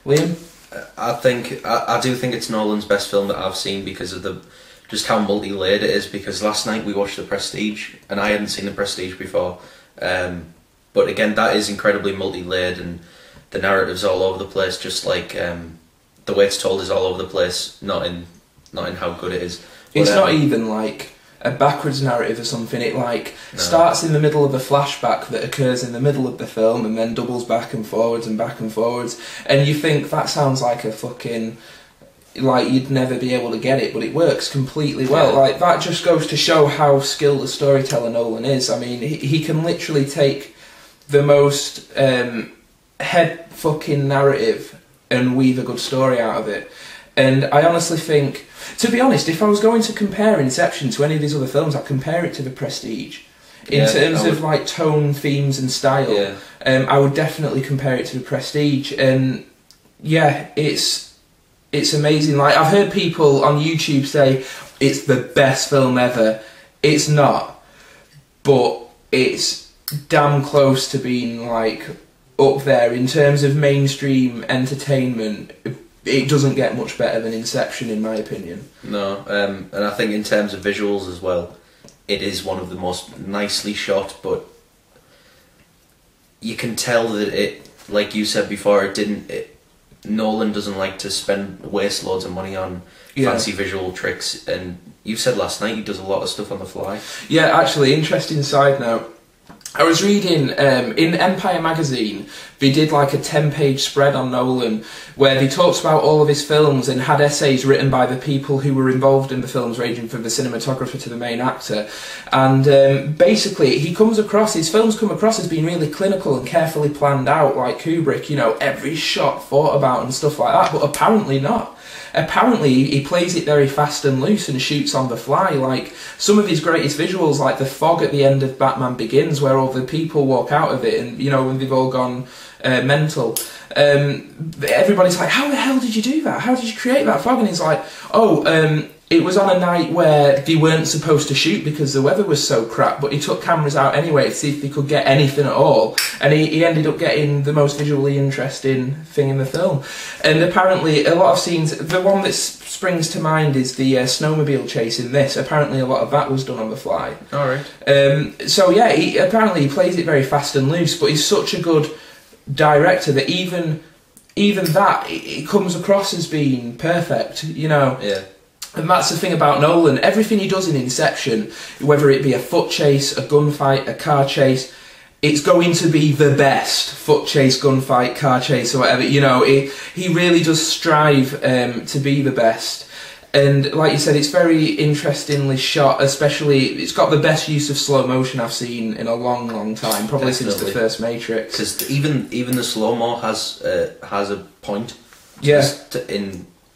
Liam? I do think it's Nolan's best film that I've seen because of just how multi-layered it is. Because last night we watched The Prestige, and I hadn't seen The Prestige before. But again, that is incredibly multi-layered, and the narrative's all over the place. Just like the way it's told is all over the place, not in how good it is. But, it's not even like a backwards narrative or something. It starts in the middle of a flashback that occurs in the middle of the film and then doubles back and forwards, and you think that sounds like a fucking, like, you'd never be able to get it, but it works completely well. Yeah. Like, that just goes to show how skilled a storyteller Nolan is. I mean, he can literally take the most head fucking narrative and weave a good story out of it. And I honestly think, to be honest, if I was going to compare Inception to any of these other films, I'd compare it to The Prestige. In terms of like tone, themes and style, I would definitely compare it to The Prestige. And yeah, it's amazing. Like, I've heard people on YouTube say it's the best film ever. It's not, but it's damn close to being like up there in terms of mainstream entertainment. It doesn't get much better than Inception, in my opinion. No, and I think in terms of visuals as well, it is one of the most nicely shot, but you can tell that it, like you said before, Nolan doesn't like to waste loads of money on fancy visual tricks, and you said last night he does a lot of stuff on the fly. Yeah, actually, interesting side note. I was reading in Empire magazine, they did like a 10-page spread on Nolan where they talked about all of his films and had essays written by the people who were involved in the films, ranging from the cinematographer to the main actor. And basically, his films come across as being really clinical and carefully planned out, like Kubrick, you know, every shot thought about and stuff like that, but apparently not. Apparently, he plays it very fast and loose and shoots on the fly. Like, some of his greatest visuals, like the fog at the end of Batman Begins, where all the people walk out of it, and, you know, when they've all gone mental. Everybody's like, how the hell did you do that? How did you create that fog? And he's like, it was on a night where they weren't supposed to shoot because the weather was so crap, but he took cameras out anyway to see if they could get anything at all, and he ended up getting the most visually interesting thing in the film. And apparently a lot of scenes, the one that springs to mind is the snowmobile chase in this. Apparently a lot of that was done on the fly. Alright. So yeah, apparently he plays it very fast and loose, but he's such a good director that even that, it comes across as being perfect, you know. Yeah. And that's the thing about Nolan. Everything he does in Inception, whether it be a foot chase, a gunfight, a car chase, it's going to be the best foot chase, gunfight, car chase, or whatever. You know, he really does strive to be the best. And like you said, it's very interestingly shot, especially, it's got the best use of slow motion I've seen in a long, long time, probably since the first Matrix. Because even the slow-mo has a point.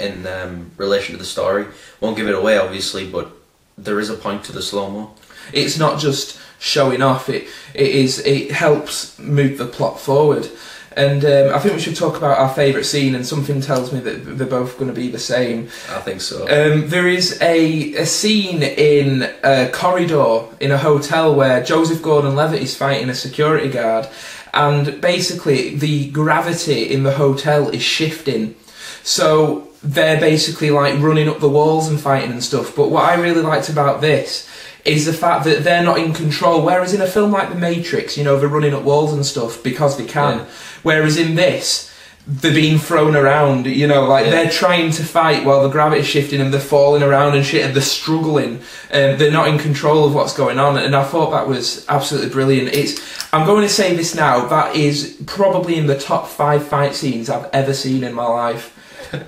In relation to the story. Won't give it away, obviously, but there is a point to the slow-mo. It's not just showing off, it helps move the plot forward. And I think we should talk about our favourite scene, and something tells me that they're both going to be the same. I think so. There is a scene in a corridor in a hotel where Joseph Gordon-Levitt is fighting a security guard, and basically the gravity in the hotel is shifting. So they're basically like running up the walls and fighting and stuff. But what I really liked about this is the fact that they're not in control. Whereas in a film like The Matrix, you know, they're running up walls and stuff because they can. Yeah. Whereas in this, they're being thrown around, you know, like they're trying to fight while the gravity's shifting and they're falling around and shit and they're struggling. They're not in control of what's going on. And I thought that was absolutely brilliant. I'm going to say this now, that is probably in the top 5 fight scenes I've ever seen in my life.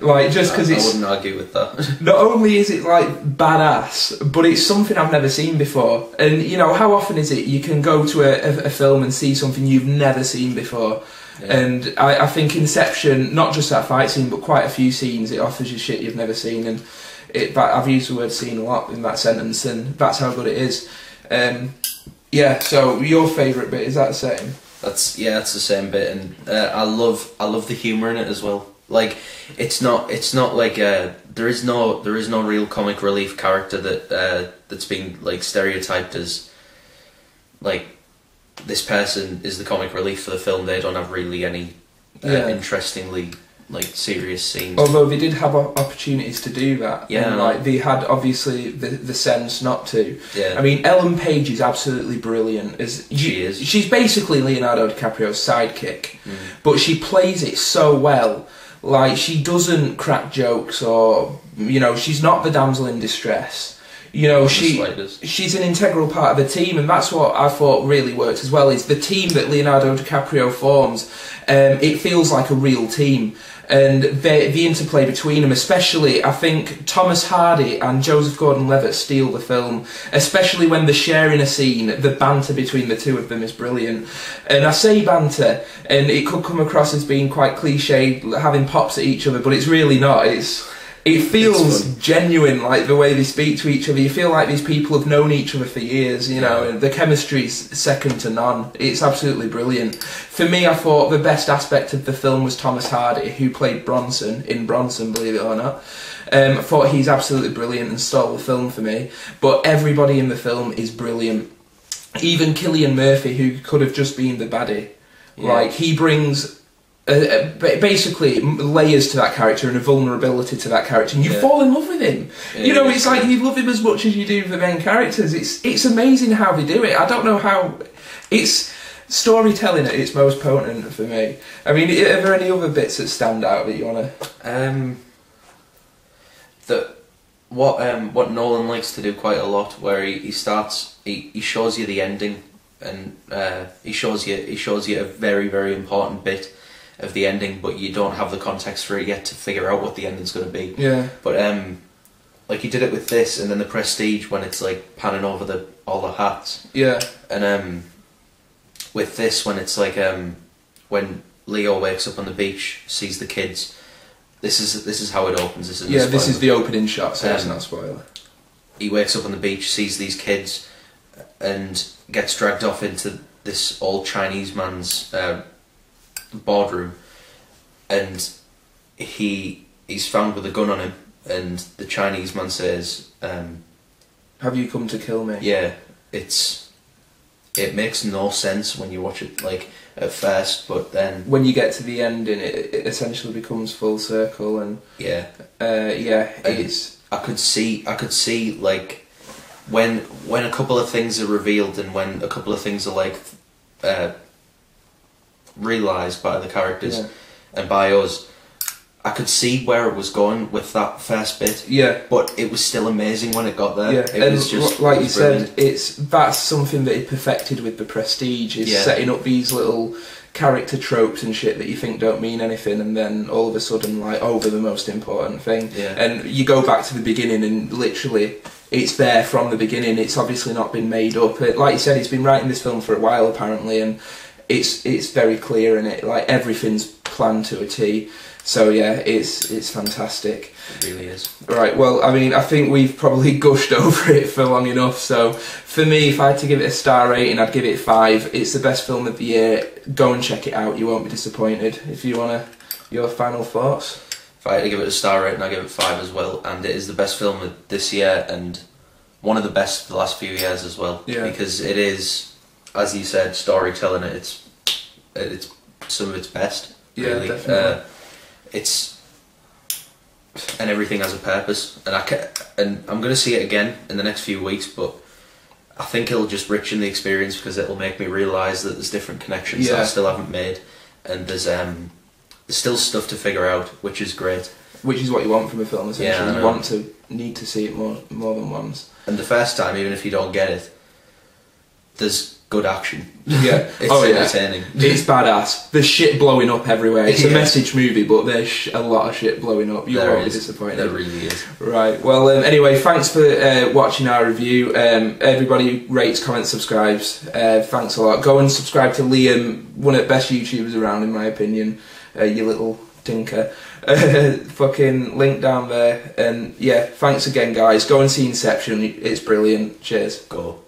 Like, just because I wouldn't argue with that. Not only is it like badass, but it's something I've never seen before. And you know, how often is it you can go to a film and see something you've never seen before? Yeah. And I think Inception, not just that fight scene, but quite a few scenes, it offers you shit you've never seen. And I've used the word "scene" a lot in that sentence, and that's how good it is. Yeah. So your favourite bit, is that the same? It's the same bit, and I love the humour in it as well. Like, it's not like there is no real comic relief character that's being like stereotyped as like this person is the comic relief for the film. They don't have really any interestingly like serious scenes. Although they did have opportunities to do that. Yeah, and, like they had obviously the sense not to. Yeah. I mean, Ellen Page is absolutely brilliant. She is. She's basically Leonardo DiCaprio's sidekick, but she plays it so well. Like, she doesn't crack jokes, or, you know, she's not the damsel in distress. You know, she's an integral part of the team, and that's what I thought really worked as well, is the team that Leonardo DiCaprio forms. It feels like a real team, and the interplay between them, especially, I think Thomas Hardy and Joseph Gordon-Levitt steal the film, especially when they're sharing a scene. The banter between the two of them is brilliant. And I say banter, and it could come across as being quite cliched, having pops at each other, but it's really not. It feels genuine, like the way they speak to each other. You feel like these people have known each other for years, you know, and the chemistry's second to none. It's absolutely brilliant. For me, I thought the best aspect of the film was Thomas Hardy, who played Bronson, believe it or not. I thought he's absolutely brilliant and stole the film for me. But everybody in the film is brilliant. Even Cillian Murphy, who could have just been the baddie. Yeah. Like, he brings... basically layers to that character and a vulnerability to that character, and you fall in love with him. You know, it's like you love him as much as you do the main characters. It's amazing how they do it. I don't know how. It's storytelling at its most potent for me. I mean, are there any other bits that stand out that you want to? What Nolan likes to do quite a lot, where he shows you the ending, and he shows you a very, very important bit of the ending, but you don't have the context for it yet to figure out what the ending's going to be. Yeah. But like he did it with this, and then the Prestige, when it's like panning over all the hats. Yeah. And with this, when it's like when Leo wakes up on the beach, sees the kids. This is how it opens. This is the opening shot, so it's not a spoiler. He wakes up on the beach, sees these kids, and gets dragged off into this old Chinese man's boardroom, and he's found with a gun on him, and the Chinese man says, "Have you come to kill me?" Yeah, it makes no sense when you watch it, like, at first, but then when you get to the ending, it essentially becomes full circle, and it's. I could see like when a couple of things are revealed, and when a couple of things are like realised by the characters and by us, I could see where it was going with that first bit. Yeah. But it was still amazing when it got there. Yeah. It was just, like you said, that's something that he perfected with the Prestige, is setting up these little character tropes and shit that you think don't mean anything, and then all of a sudden, like, over the most important thing. Yeah. And you go back to the beginning, and literally it's there from the beginning. It's obviously not been made up. Like you said, he's been writing this film for a while apparently, and it's very clear in it. Like, everything's planned to a T. So yeah, it's fantastic. It really is. Right, well, I mean, I think we've probably gushed over it for long enough, so for me, if I had to give it a star rating, I'd give it 5. It's the best film of the year. Go and check it out, you won't be disappointed. If you want your final thoughts? If I had to give it a star rating, I'd give it 5 as well, and it is the best film of this year, and one of the best for the last few years as well. Yeah. Because it is, as you said, storytelling at it's some of its best. Yeah, really. Definitely. And everything has a purpose, and I'm going to see it again in the next few weeks, but I think it'll just richen the experience, because it'll make me realise that there's different connections that I still haven't made, and there's still stuff to figure out, which is great. Which is what you want from a film, essentially. You need to see it more than once. And the first time, even if you don't get it, there's good action. Yeah. It's entertaining. It's badass. There's shit blowing up everywhere. It's a message movie, but there's a lot of shit blowing up. You won't be disappointed. There really is. Right. Well, anyway, thanks for watching our review. Everybody rates, comments, subscribes. Thanks a lot. Go and subscribe to Liam, one of the best YouTubers around, in my opinion. You little tinker. Fucking link down there. And yeah, thanks again, guys. Go and see Inception. It's brilliant. Cheers. Go.